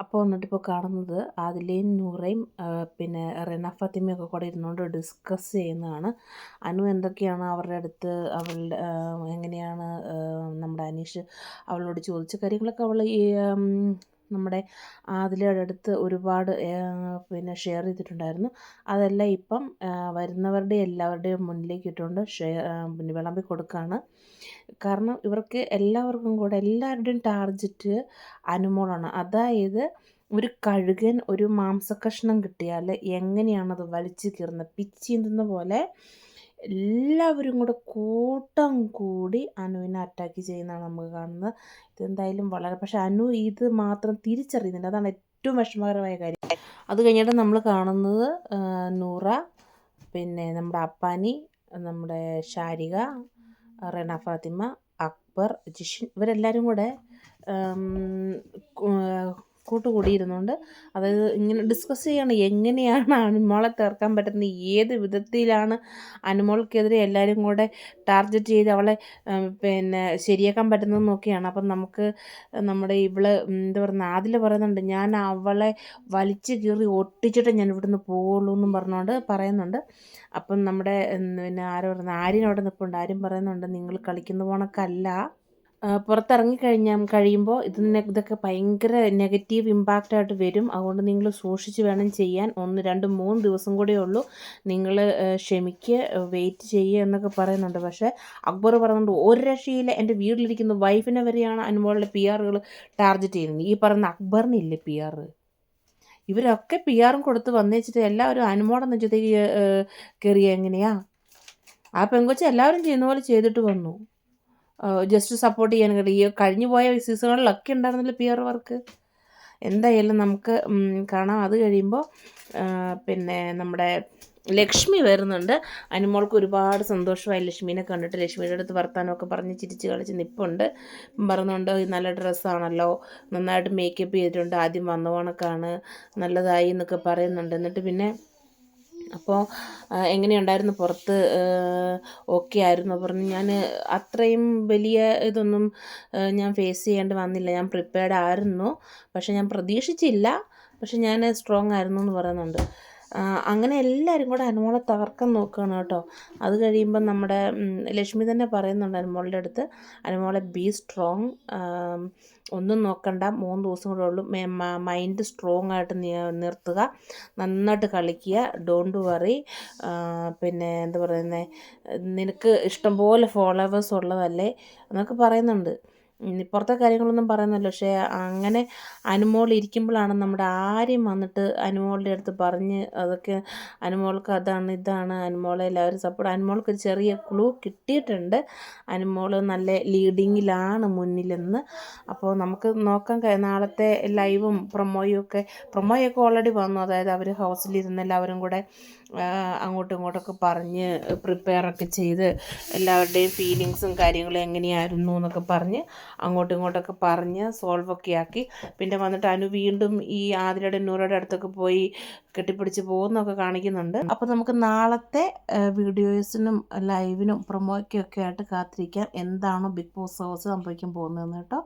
അപ്പോൾ എന്നിട്ടിപ്പോൾ കാണുന്നത് ആദിലയും നൂറയും പിന്നെ റെന ഫാത്തിമയൊക്കെ കൂടെ ഇരുന്നുകൊണ്ട് ഡിസ്കസ് ചെയ്യുന്നതാണ്. അനു എന്തൊക്കെയാണ് അവരുടെ അടുത്ത് അവളുടെ എങ്ങനെയാണ് നമ്മുടെ അനീഷ് അവളോട് ചോദിച്ച കാര്യങ്ങളൊക്കെ അവൾ ഈ നമ്മുടെ ആദിലയുടെ അടുത്ത് ഒരുപാട് പിന്നെ ഷെയർ ചെയ്തിട്ടുണ്ടായിരുന്നു. അതെല്ലാം ഇപ്പം വരുന്നവരുടെ എല്ലാവരുടെയും മുന്നിലേക്ക് ഇട്ടുകൊണ്ട് പിന്നെ വിളമ്പി കൊടുക്കുകയാണ്. കാരണം ഇവർക്ക് എല്ലാവർക്കും കൂടെ എല്ലാവരുടെയും ടാർഗറ്റ് അനുമോളാണ്. അതായത് ഒരു കഴുകൻ ഒരു മാംസക്കഷ്ണം കിട്ടിയാൽ എങ്ങനെയാണത് വലിച്ചു കീറുന്നത്, പിച്ചീന്തുന്ന പോലെ എല്ലാവരും കൂടെ കൂട്ടം കൂടി അനുവിനെ അറ്റാക്ക് ചെയ്യുന്നതാണ് നമുക്ക് കാണുന്നത്. ഇതെന്തായാലും വളരെ, പക്ഷെ അനു ഇത് മാത്രം തിരിച്ചറിയുന്നില്ല. അതാണ് ഏറ്റവും വിഷമകരമായ കാര്യം. അത് കഴിഞ്ഞിട്ട് നമ്മൾ കാണുന്നത് നൂറ, പിന്നെ നമ്മുടെ അപ്പാനി, നമ്മുടെ ശാരിക, റെന ഫാത്തിമ, അക്ബർ, ജിഷിൻ ഇവരെല്ലാവരും കൂടെ കൂട്ടുകൂടിയിരുന്നുകൊണ്ട് അതായത് ഇങ്ങനെ ഡിസ്കസ് ചെയ്യണം എങ്ങനെയാണ് അനുമോളെ തീർക്കാൻ പറ്റുന്നത്, ഏത് വിധത്തിലാണ് അനുമോൾക്കെതിരെ എല്ലാവരും കൂടെ ടാർഗറ്റ് ചെയ്ത് അവളെ പിന്നെ ശരിയാക്കാൻ പറ്റുന്നത് നോക്കിയാണ്. അപ്പം നമുക്ക് നമ്മുടെ എന്താ പറയുക ആദില പറയുന്നുണ്ട്, ഞാൻ അവളെ വലിച്ചു കീറി ഒട്ടിച്ചിട്ട് ഞാൻ ഇവിടുന്ന് പോവുള്ളൂ എന്നും പറഞ്ഞുകൊണ്ട് പറയുന്നുണ്ട്. അപ്പം നമ്മുടെ പിന്നെ ആരോ പറയുന്നത് ആര്യൻ അവിടെ നിൽപ്പുണ്ട്. ആര്യൻ പറയുന്നുണ്ട്, നിങ്ങൾ കളിക്കുന്ന പോണക്കല്ല, കഴിയുമ്പോൾ ഇതൊക്കെ ഭയങ്കര നെഗറ്റീവ് ഇമ്പാക്റ്റായിട്ട് വരും. അതുകൊണ്ട് നിങ്ങൾ സൂക്ഷിച്ച് വേണം ചെയ്യാൻ. 1, 2, 3 ദിവസം കൂടെ ഉള്ളൂ, നിങ്ങൾ ക്ഷമിക്കുക, വെയിറ്റ് ചെയ്യുക എന്നൊക്കെ പറയുന്നുണ്ട്. പക്ഷേ അക്ബർ പറയുന്നുണ്ട്, ഒരു രക്ഷയില്ല, എൻ്റെ വീട്ടിലിരിക്കുന്ന വൈഫിനെ വരെയാണ് അനുമോളുടെ PR ടാർഗറ്റ് ചെയ്യുന്നത്. ഈ പറയുന്ന അക്ബറിനില്ലേ PR, ഇവരൊക്കെ PR കൊടുത്ത് വന്നേച്ചിട്ട് എല്ലാവരും അനുമോടെ നെഞ്ചത്തേക്ക് കയറിയ എങ്ങനെയാ? ആ പെങ്കൊച്ച് എല്ലാവരും ചെയ്യുന്ന പോലെ ചെയ്തിട്ട് വന്നു, ജസ്റ്റ് സപ്പോർട്ട് ചെയ്യാൻ കേട്ടോ. ഈ കഴിഞ്ഞു പോയ സീസണുകളിലൊക്കെ ഉണ്ടായിരുന്നില്ല PR വർക്ക്. എന്തായാലും നമുക്ക് കാണാം. അത് കഴിയുമ്പോൾ പിന്നെ നമ്മുടെ ലക്ഷ്മി വരുന്നുണ്ട്. അനുമോൾക്ക് ഒരുപാട് സന്തോഷമായി ലക്ഷ്മീനെ കണ്ടിട്ട്. ലക്ഷ്മിയുടെ അടുത്ത് വർത്താനമൊക്കെ പറഞ്ഞ് ചിരിച്ച് കളിച്ച് നിൽപ്പുണ്ട്. പറഞ്ഞുകൊണ്ട് നല്ല ഡ്രസ്സാണല്ലോ, നന്നായിട്ട് മേക്കപ്പ് ചെയ്തിട്ടുണ്ട്, ആദ്യം വന്ന കണക്കാണ്, നല്ലതായി എന്നൊക്കെ പറയുന്നുണ്ട്. എന്നിട്ട് പിന്നെ അപ്പോൾ എങ്ങനെയുണ്ടായിരുന്നു പുറത്ത്, ഓക്കെ ആയിരുന്നു പറഞ്ഞു. ഞാൻ അത്രയും വലിയ ഇതൊന്നും ഞാൻ ഫേസ് ചെയ്യേണ്ടി വന്നില്ല, ഞാൻ പ്രിപ്പയർഡ് ആയിരുന്നു, പക്ഷെ ഞാൻ പ്രതീക്ഷിച്ചില്ല, പക്ഷെ ഞാൻ സ്ട്രോങ് ആയിരുന്നു എന്ന് പറയുന്നുണ്ട്. അങ്ങനെ എല്ലാവരും കൂടെ അനുമോളെ തകർക്കാൻ നോക്കുകയാണ് കേട്ടോ. അത് കഴിയുമ്പം നമ്മുടെ ലക്ഷ്മി തന്നെ പറയുന്നുണ്ട് അനുമോളുടെ അടുത്ത്, അനുമോളെ ബി സ്ട്രോങ്, ഒന്നും നോക്കണ്ട, 3 ദിവസം കൂടെ ഉള്ളൂ, മൈൻഡ് സ്ട്രോങ് ആയിട്ട് നിർത്തുക, നന്നായിട്ട് കളിക്കുക, ഡോണ്ട് വറി, പിന്നെ എന്താ പറയുന്നത്, നിനക്ക് ഇഷ്ടംപോലെ ഫോളോവേഴ്സ് ഉള്ളതല്ലേ എന്നൊക്കെ പറയുന്നുണ്ട്. പുറത്തെ കാര്യങ്ങളൊന്നും പറയുന്നില്ല. പക്ഷേ അങ്ങനെ അനുമോൾ ഇരിക്കുമ്പോഴാണ് നമ്മുടെ ആര്യം വന്നിട്ട് അനുമോളുടെ അടുത്ത് പറഞ്ഞ്, അതൊക്കെ അനുമോൾക്ക് അതാണ് ഇതാണ്, അനുമോളെ എല്ലാവരും സപ്പോർട്ട്, അനുമോൾക്ക് ഒരു ചെറിയ ക്ലൂ കിട്ടിയിട്ടുണ്ട്, അനുമോൾ നല്ല ലീഡിങ്ങിലാണ് മുന്നിലെന്ന്. അപ്പോൾ നമുക്ക് നോക്കാം നാളത്തെ ലൈവും പ്രൊമോയൊക്കെ ഓൾറെഡി വന്നു. അതായത് അവർ ഹൗസിലിരുന്ന് എല്ലാവരും കൂടെ അങ്ങോട്ടും ഇങ്ങോട്ടൊക്കെ പറഞ്ഞ് പ്രിപ്പയറൊക്കെ ചെയ്ത് എല്ലാവരുടെയും ഫീലിങ്സും കാര്യങ്ങളും എങ്ങനെയായിരുന്നു എന്നൊക്കെ പറഞ്ഞ് അങ്ങോട്ടും ഇങ്ങോട്ടൊക്കെ പറഞ്ഞ് സോൾവൊക്കെ ആക്കി. പിന്നെ വന്നിട്ട് അനു വീണ്ടും ഈ ആതിരയുടെ നൂറയുടെ അടുത്തൊക്കെ പോയി കെട്ടിപ്പിടിച്ച് പോകുന്നൊക്കെ കാണിക്കുന്നുണ്ട്. അപ്പോൾ നമുക്ക് നാളത്തെ വീഡിയോസിനും ലൈവിനും പ്രൊമോയ്ക്കൊക്കെ ആയിട്ട് കാത്തിരിക്കാം, എന്താണോ ബിഗ് ബോസ് ഹൗസ് സംഭവിക്കാൻ പോകുന്നതെന്ന് കേട്ടോ.